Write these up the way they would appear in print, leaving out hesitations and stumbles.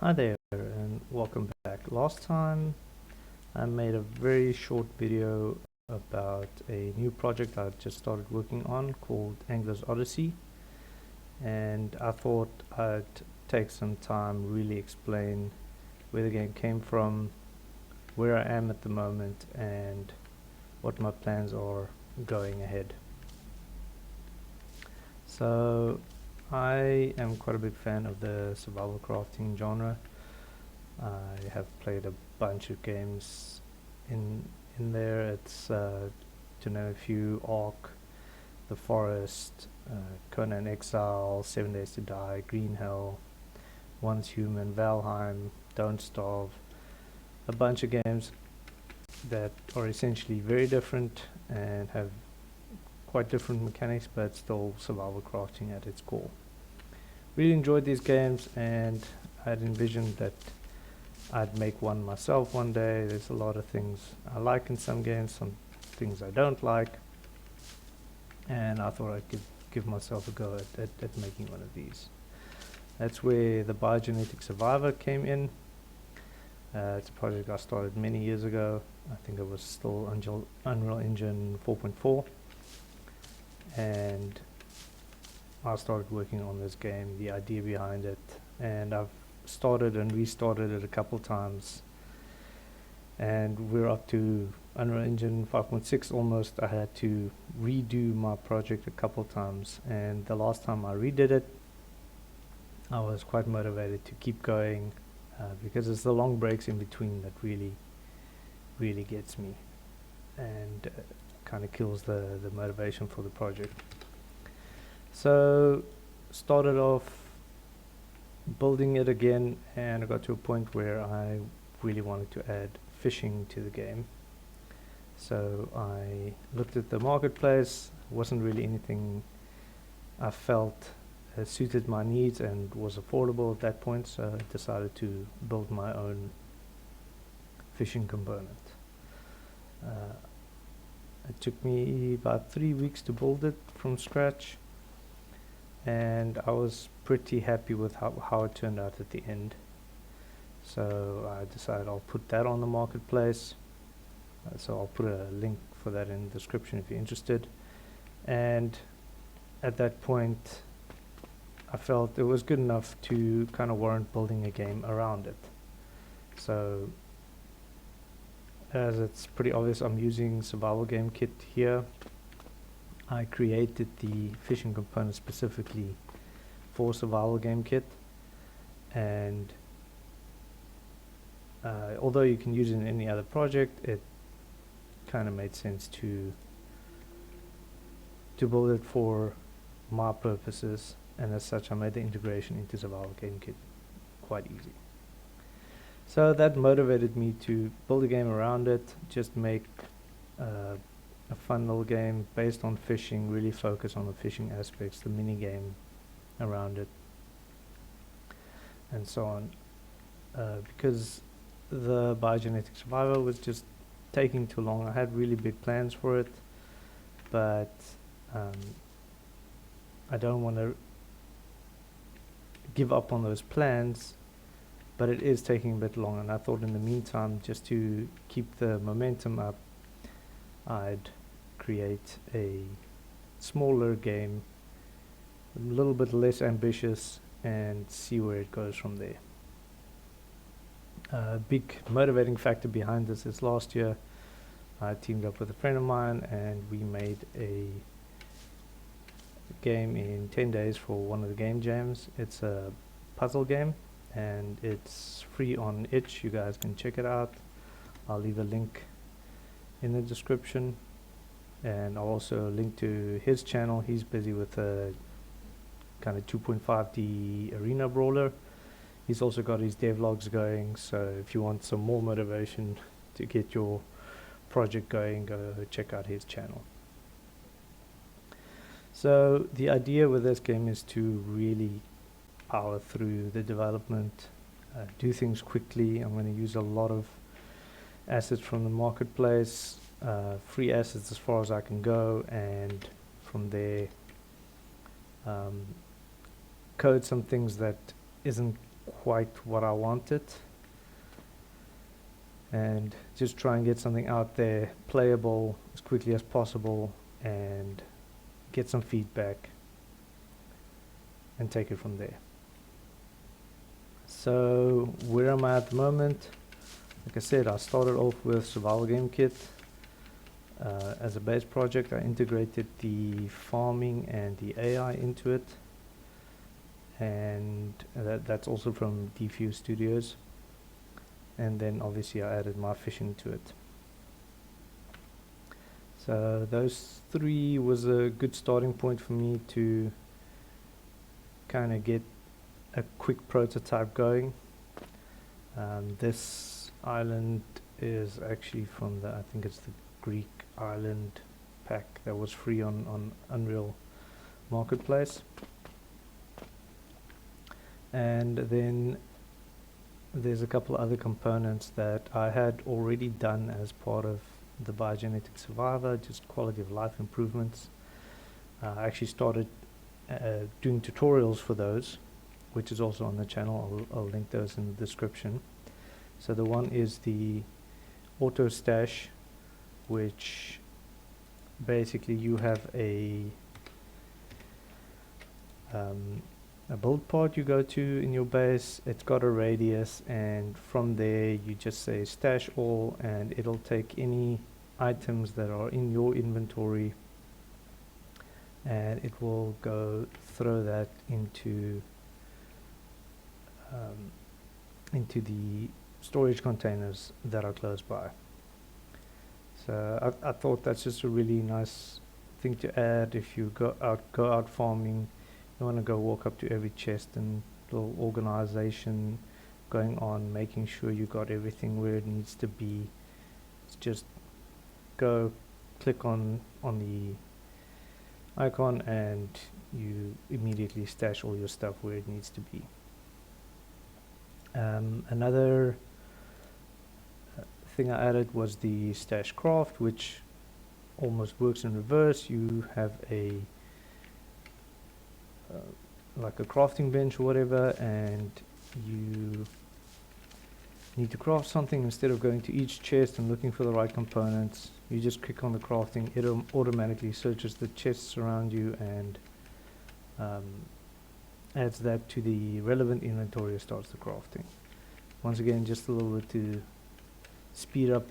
Hi there and welcome back. Last time I made a very short video about a new project I just started working on called Angler's Odyssey, and I thought I'd take some time really explain where the game came from, where I am at the moment, and what my plans are going ahead. So I am quite a big fan of the survival crafting genre. I have played a bunch of games in there. It's to name a few: Ark, The Forest, Conan Exile, 7 Days to Die, Green Hell, Once Human, Valheim, Don't Starve. A bunch of games that are essentially very different and have quite different mechanics, but still survival crafting at its core. Really enjoyed these games, and I'd envisioned that I'd make one myself one day. There's a lot of things I like in some games, some things I don't like, and I thought I could give myself a go at making one of these. That's where the Biogenetic Survivor came in. It's a project I started many years ago. I think it was still Unreal Engine 4.4, and I started working on this game, the idea behind it, and I've started and restarted it a couple times, and we're up to Unreal Engine 5.6 almost. I had to redo my project a couple times, and the last time I redid it I was quite motivated to keep going, because it's the long breaks in between that really gets me and kind of kills the motivation for the project. So started off building it again, and I got to a point where I really wanted to add fishing to the game. So I looked at the marketplace. Wasn't really anything I felt suited my needs and was affordable at that point, so I decided to build my own fishing component. It took me about 3 weeks to build it from scratch, and I was pretty happy with how it turned out at the end. So I decided I'll put that on the marketplace. So I'll put a link for that in the description if you're interested. And at that point I felt it was good enough to kind of warrant building a game around it. So as it's pretty obvious, I'm using Survival Game Kit here. I created the fishing component specifically for Survival Game Kit, and although you can use it in any other project, it kind of made sense to build it for my purposes, and as such I made the integration into Survival Game Kit quite easy. So that motivated me to build a game around it, just make a fun little game based on fishing, really focus on the fishing aspects, the mini game around it, and so on. Because the Biogenetic Survivor was just taking too long. I had really big plans for it, but I don't want to give up on those plans, but it is taking a bit long, and I thought in the meantime, just to keep the momentum up, I'd create a smaller game, a little bit less ambitious, and see where it goes from there. A big motivating factor behind this is last year I teamed up with a friend of mine, and we made a game in 10 days for one of the game jams. It's a puzzle game, and it's free on itch. You guys can check it out. I'll leave a link in the description, and I'll also link to his channel. He's busy with a kind of 2.5D arena brawler. He's also got his devlogs going, so if you want some more motivation to get your project going, go check out his channel. So the idea with this game is to really power through the development, do things quickly. I'm going to use a lot of assets from the marketplace, free assets as far as I can go, and from there code some things that isn't quite what I wanted, and just try and get something out there playable as quickly as possible and get some feedback and take it from there. So where am I at the moment? Like I said, I started off with Survival Game Kit as a base project. I integrated the farming and the AI into it, and that's also from Defuse Studios. And then obviously I added my fishing to it. So those three was a good starting point for me to kind of get a quick prototype going. This island is actually from I think it's the Greek island pack that was free on Unreal Marketplace. And then there's a couple of other components that I had already done as part of the Biogenetic Survivor, just quality of life improvements. I actually started doing tutorials for those, which is also on the channel. I'll link those in the description. So the one is the AutoStash, which basically you have a build pod you go to in your base. It's got a radius, and from there you just say stash all, and it'll take any items that are in your inventory and it will go throw that into the storage containers that are close by. So I thought that's just a really nice thing to add if you go out farming. You want to go walk up to every chest and little organization going on, making sure you got everything where it needs to be. It's just go click on the icon and you immediately stash all your stuff where it needs to be. Another thing I added was the Stashcraft, which almost works in reverse. You have a like a crafting bench or whatever, and you need to craft something. Instead of going to each chest and looking for the right components, you just click on the crafting. It automatically searches the chests around you and adds that to the relevant inventory and starts the crafting. Once again, just a little bit to speed up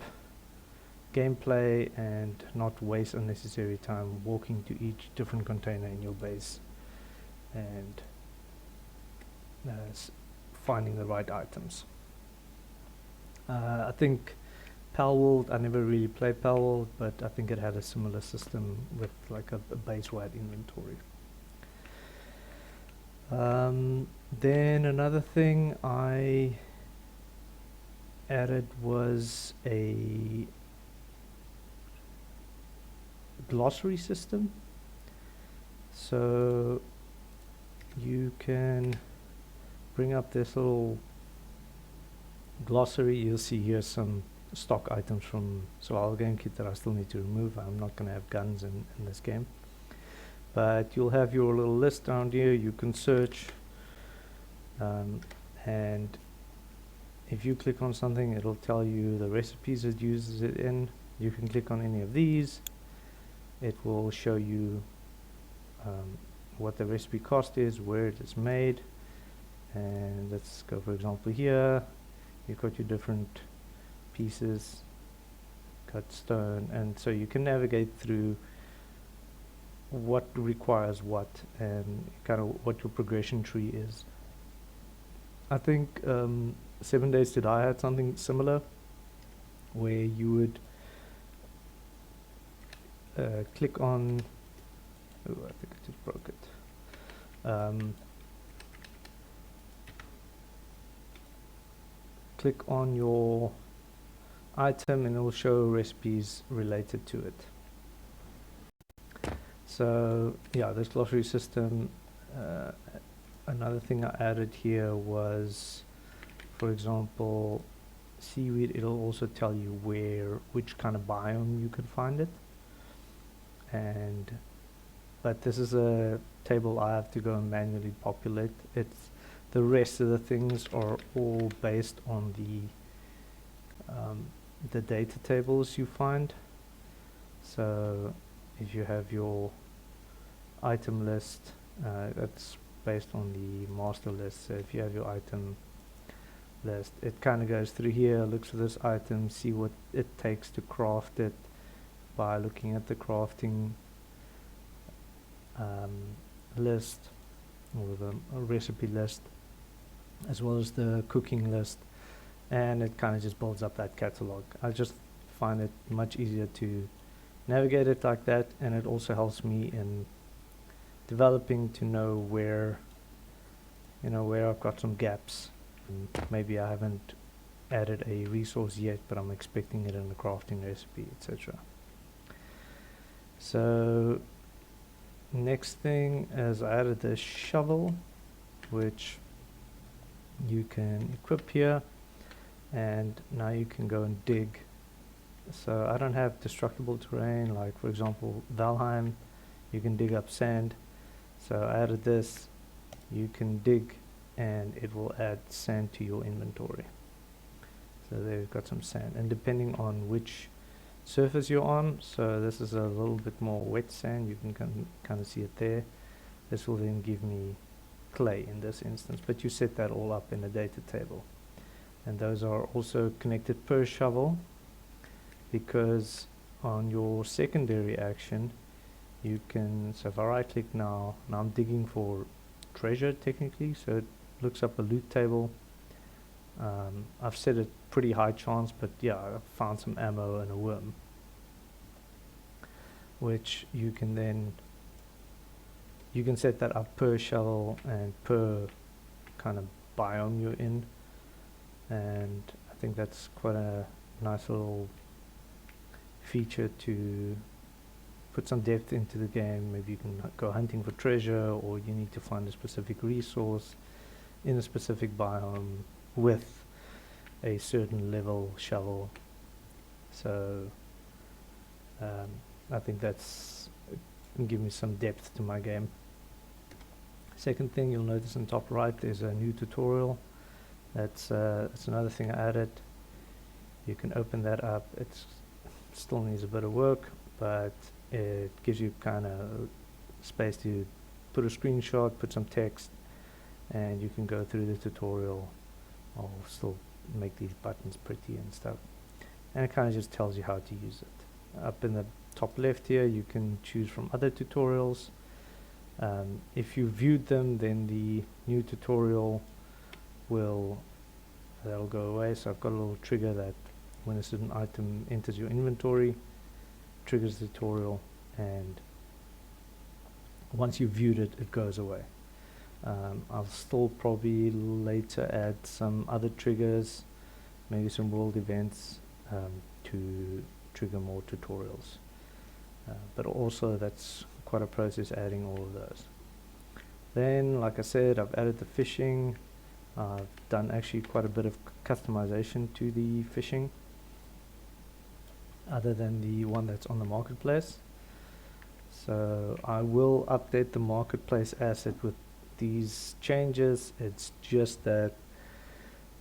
gameplay and not waste unnecessary time walking to each different container in your base and finding the right items. I think Palworld, I never really played Palworld, but I think it had a similar system with like a base-wide inventory. Then another thing I added was a glossary system. So you can bring up this little glossary. You'll see here some stock items from Survival Game Kit that I still need to remove. I'm not going to have guns in this game, but you'll have your little list down here. You can search, and if you click on something, it'll tell you the recipes it uses it in. You can click on any of these. It will show you what the recipe cost is, where it is made. And let's go, for example, here you've got your different pieces, cut stone, and so you can navigate through what requires what and kind of what your progression tree is. I think 7 Days to Die had something similar where you would click on, oh, I think I just broke it. Click on your item and it will show recipes related to it. So yeah, this glossary system. Another thing I added here was, for example, seaweed. It'll also tell you which kind of biome you can find it. But this is a table I have to go and manually populate. It's the rest of the things are all based on the data tables you find. So if you have your item list, that's based on the master list. So if you have your item list, it kind of goes through here, looks for this item, see what it takes to craft it by looking at the crafting list, or the recipe list, as well as the cooking list, and it kind of just builds up that catalog. I just find it much easier to navigate it like that, and it also helps me in developing to know where I've got some gaps. Maybe I haven't added a resource yet, but I'm expecting it in the crafting recipe, etc. So next thing is I added this shovel, which you can equip here, and now you can go and dig. So I don't have destructible terrain, like for example Valheim, you can dig up sand. So I added this, you can dig and it will add sand to your inventory. So there you've got some sand, and depending on which surface you're on, so this is a little bit more wet sand, you can kind of see it there. This will then give me clay in this instance, but you set that all up in a data table, and those are also connected per shovel, because on your secondary action you can, so if I right click now I'm digging for treasure technically, so it looks up a loot table. I've set it pretty high chance, but yeah, I found some ammo and a worm, which you can set that up per shovel and per kind of biome you're in, and I think that's quite a nice little feature to put some depth into the game. Maybe you can go hunting for treasure, or you need to find a specific resource in a specific biome with a certain level shovel. So I think that's can give me some depth to my game. Second thing you'll notice on top right, there's a new tutorial. That's another thing I added. You can open that up. It still needs a bit of work, but it gives you kind of space to put a screenshot, put some text, and you can go through the tutorial. I'll still make these buttons pretty and stuff, and it kind of just tells you how to use it. Up in the top left here you can choose from other tutorials. If you viewed them, then the new tutorial that'll go away. So I've got a little trigger that when a certain item enters your inventory, triggers the tutorial, and once you've viewed it, it goes away. I'll still probably later add some other triggers, maybe some world events, to trigger more tutorials, but also that's quite a process adding all of those. Then, like I said, I've added the fishing. I've done actually quite a bit of customization to the fishing, other than the one that's on the marketplace. So I will update the marketplace asset with these changes. It's just that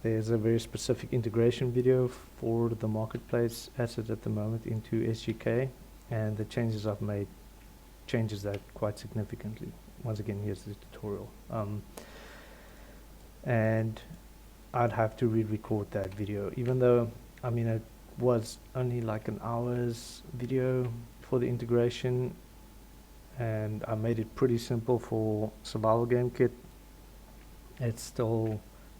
there's a very specific integration video for the marketplace asset at the moment into SGK, and the changes I've made changes that quite significantly. Once again, here's the tutorial, and I'd have to re-record that video, even though it was only like an hour's video for the integration, and I made it pretty simple for survival game kit. It's still,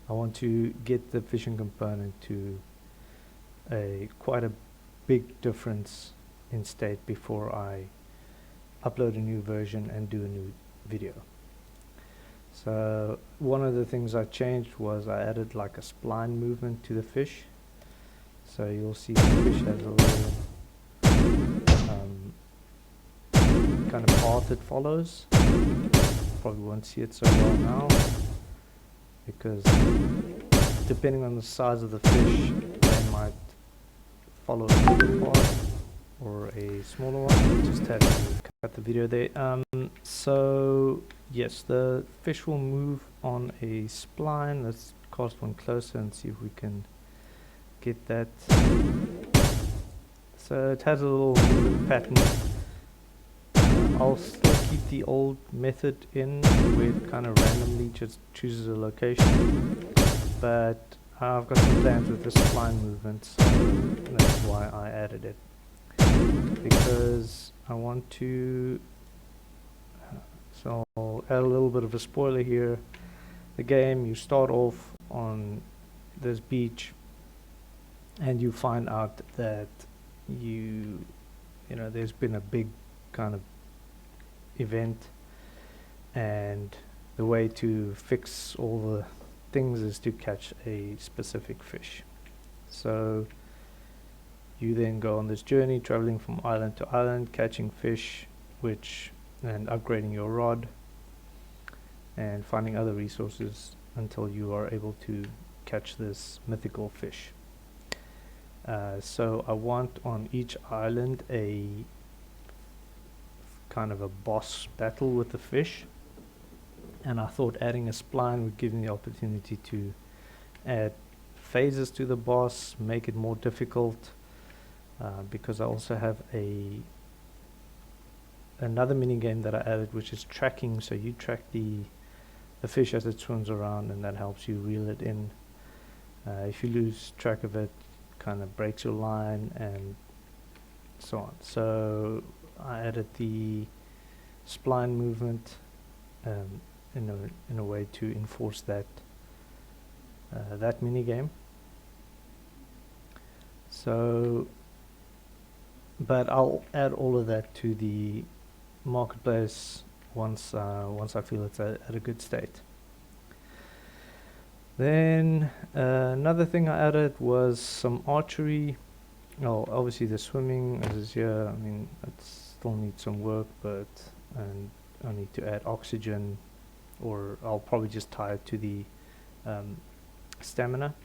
I want to get the fishing component to quite a big difference in state before I upload a new version and do a new video. So one of the things I changed was I added like a spline movement to the fish. So you'll see the fish has a little kind of path it follows. Probably won't see it so well now, because depending on the size of the fish, they might follow a bigger path or a smaller one. Just had to cut the video there. So yes, the fish will move on a spline. Let's cast one closer and see if we can get that. So it has a little movement pattern. I'll still keep the old method in where it kind of randomly just chooses a location, but I've got some plans with the spline movement, so that's why I added it, because I want to. So I'll add a little bit of a spoiler here. The game, you start off on this beach and you find out that you know there's been a big kind of event, and the way to fix all the things is to catch a specific fish. So you then go on this journey, traveling from island to island, catching fish, and upgrading your rod and finding other resources until you are able to catch this mythical fish. So I want on each island a kind of a boss battle with the fish, and I thought adding a spline would give me the opportunity to add phases to the boss, make it more difficult, because I also have another mini game that I added, which is tracking. So you track the fish as it swims around, and that helps you reel it in. If you lose track of it, kind of breaks your line and so on. So I added the spline movement in a way to enforce that mini game. So, but I'll add all of that to the marketplace once I feel it's at a good state. Then another thing I added was some archery. Oh, obviously the swimming is here. I mean, it still needs some work, but I need to add oxygen, or I'll probably just tie it to the stamina,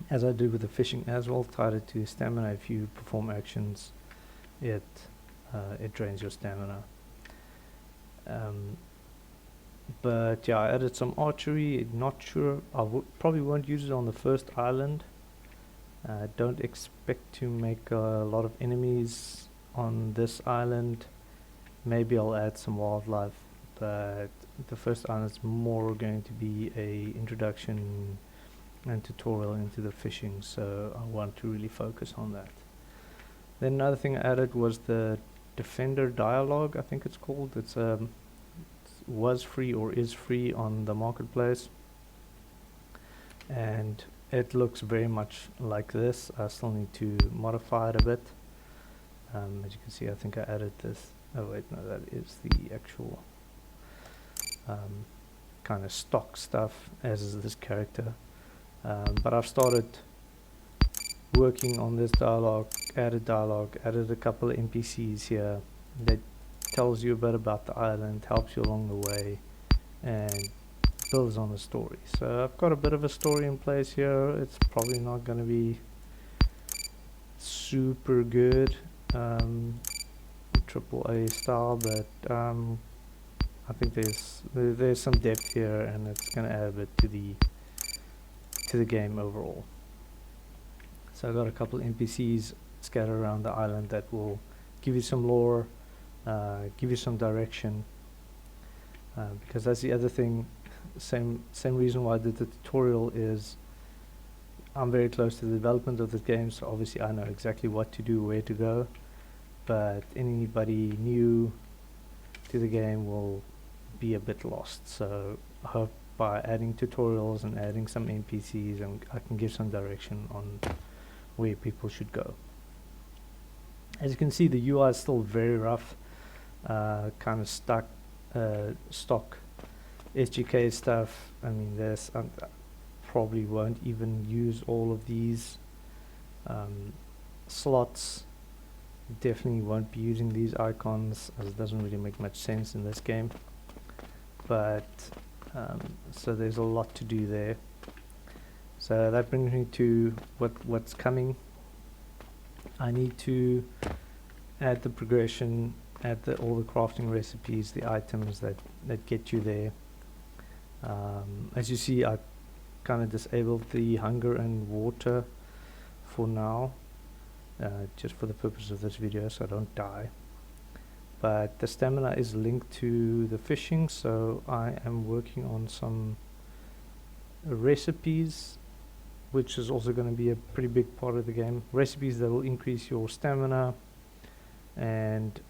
as I did with the fishing as well. Tied it to stamina. If you perform actions, it drains your stamina. But yeah, I added some archery. Not sure, I probably won't use it on the first island. Don't expect to make a lot of enemies on this island. Maybe I'll add some wildlife, but the first island is more going to be a introduction and tutorial into the fishing, so I want to really focus on that. Then another thing I added was the Defender dialogue, I think it's called. It's was free or is free on the marketplace, and it looks very much like this. I still need to modify it a bit. As you can see, I think I added this. Oh wait, no, that is the actual kind of stock stuff, as is this character. But I've started working on this dialogue, added a couple of NPCs here that tells you a bit about the island, helps you along the way, and builds on the story. So I've got a bit of a story in place here. It's probably not going to be super good, AAA style, but I think there's some depth here, and it's going to add a bit to the game overall. So I've got a couple of NPCs scattered around the island that will give you some lore, give you some direction, because that's the other thing. Same reason why I did the tutorial is I'm very close to the development of the game, so obviously I know exactly what to do, where to go, but anybody new to the game will be a bit lost. So I hope by adding tutorials and adding some NPCs, I can give some direction on where people should go. As you can see, the UI is still very rough, kind of stuck, stock SGK stuff. I mean, there's probably won't even use all of these slots. Definitely won't be using these icons, as it doesn't really make much sense in this game. But so there's a lot to do there. So that brings me to what's coming. I need to add the progression add all the crafting recipes, the items that get you there. As you see, I kind of disabled the hunger and water for now, just for the purpose of this video, so I don't die. But the stamina is linked to the fishing, so I am working on some recipes, which is also going to be a pretty big part of the game. Recipes that will increase your stamina, and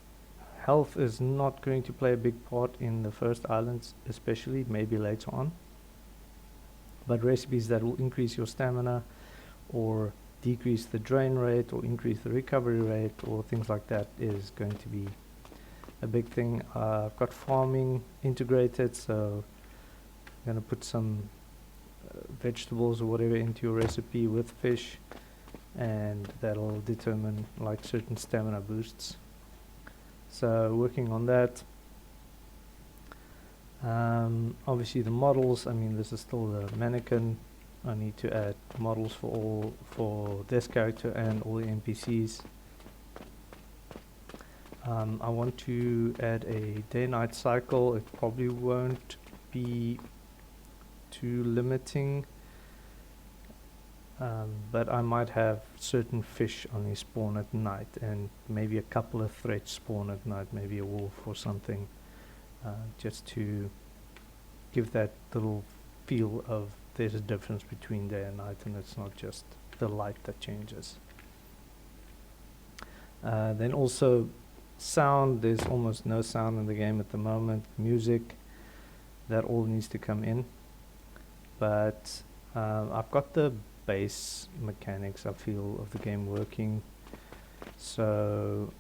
health is not going to play a big part in the first islands, especially, maybe later on. But recipes that will increase your stamina, or decrease the drain rate, or increase the recovery rate, or things like that, is going to be a big thing. I've got farming integrated, so I'm going to put some vegetables or whatever into your recipe with fish, and that'll determine like certain stamina boosts. So working on that. Obviously the models, I mean, this is still the mannequin. I need to add models for this character and all the NPCs. I want to add a day-night cycle. It probably won't be too limiting, but I might have certain fish only spawn at night, and maybe a couple of threats spawn at night, maybe a wolf or something, just to give that little feel of there's a difference between day and night, and it's not just the light that changes. Then also sound, there's almost no sound in the game at the moment. Music, that all needs to come in, but I've got the base mechanics, I feel, of the game working, so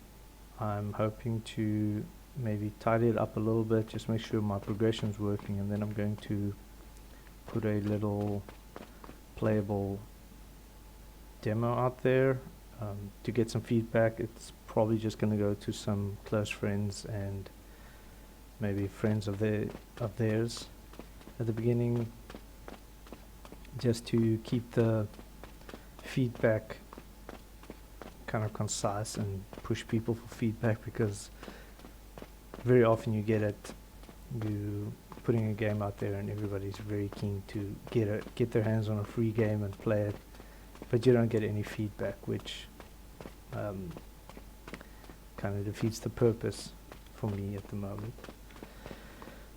I'm hoping to maybe tidy it up a little bit, just make sure my progression's working, and then I'm going to put a little playable demo out there to get some feedback. It's probably just going to go to some close friends and maybe friends of theirs at the beginning, just to keep the feedback kind of concise and push people for feedback, because very often you get it, you putting a game out there and everybody's very keen to get their hands on a free game and play it, but you don't get any feedback, which kind of defeats the purpose for me at the moment.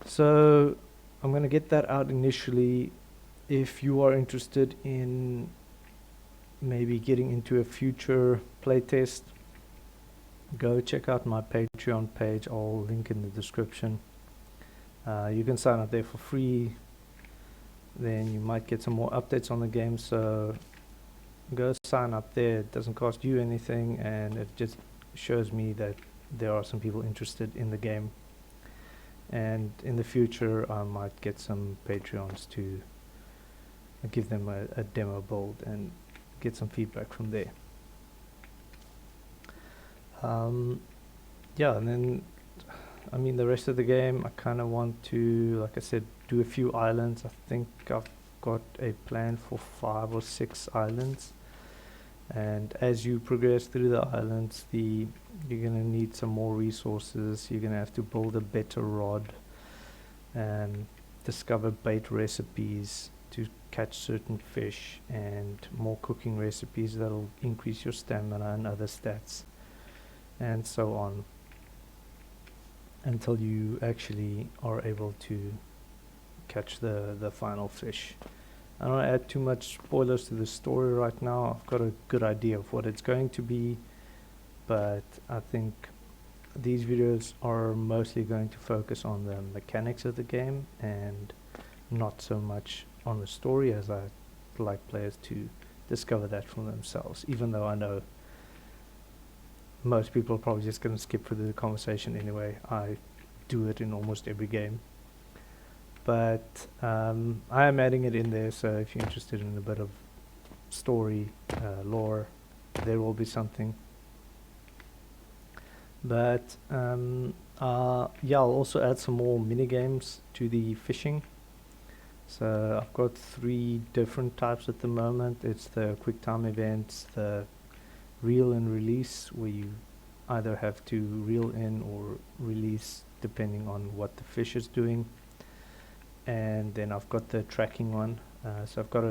So I'm going to get that out initially. If you are interested in maybe getting into a future playtest, go check out my Patreon page. I'll link in the description. You can sign up there for free, then you might get some more updates on the game, so go sign up there. It doesn't cost you anything, and it just shows me that there are some people interested in the game, and in the future I might get some Patreons to give them a demo build and get some feedback from there. Yeah, and then I mean the rest of the game I kind of want to, like I said, do a few islands. I think I've got a plan for 5 or 6 islands, and as you progress through the islands, you're going to need some more resources. You're going to have to build a better rod and discover bait recipes to catch certain fish, and more cooking recipes that'll increase your stamina and other stats, and so on, until you actually are able to catch the final fish. I don't want to add too much spoilers to the story right now. I've got a good idea of what it's going to be, but I think these videos are mostly going to focus on the mechanics of the game and not so much on the story, as I like players to discover that for themselves, even though I know most people are probably just going to skip through the conversation anyway. I do it in almost every game, but I am adding it in there, so if you're interested in a bit of story, lore, there will be something. But yeah, I'll also add some more mini games to the fishing. So I've got 3 different types at the moment. It's the quick time events, the reel and release, where you either have to reel in or release depending on what the fish is doing. And then I've got the tracking one, so I've got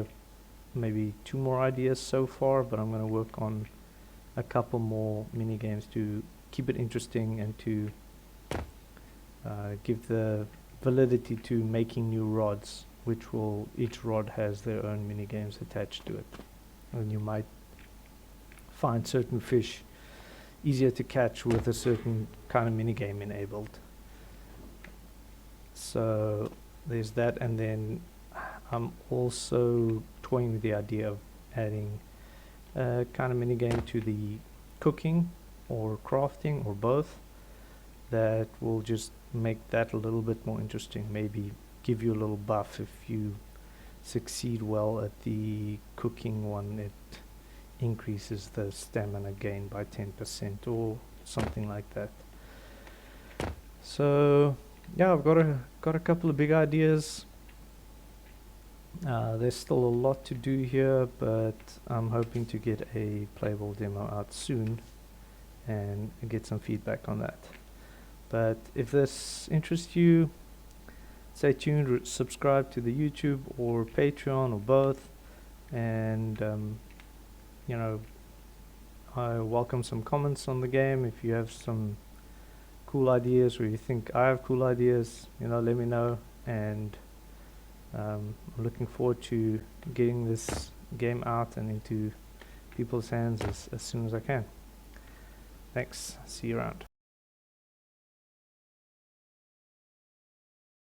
maybe 2 more ideas so far, but I'm going to work on a couple more mini games to keep it interesting and to give the validity to making new rods, which will, each rod has their own mini games attached to it, and you might find certain fish easier to catch with a certain kind of mini game enabled. So there's that, and then I'm also toying with the idea of adding a kind of mini game to the cooking or crafting or both, that will just make that a little bit more interesting, maybe give you a little buff if you succeed well at the cooking one. It increases the stamina gain by 10% or something like that. So yeah, I've got a couple of big ideas. There's still a lot to do here, but I'm hoping to get a playable demo out soon and get some feedback on that. But if this interests you, stay tuned, subscribe to the YouTube or Patreon or both, and you know, I welcome some comments on the game. If you have some cool ideas or you think I have cool ideas, you know, let me know, and I'm looking forward to getting this game out and into people's hands as soon as I can. Thanks, see you around.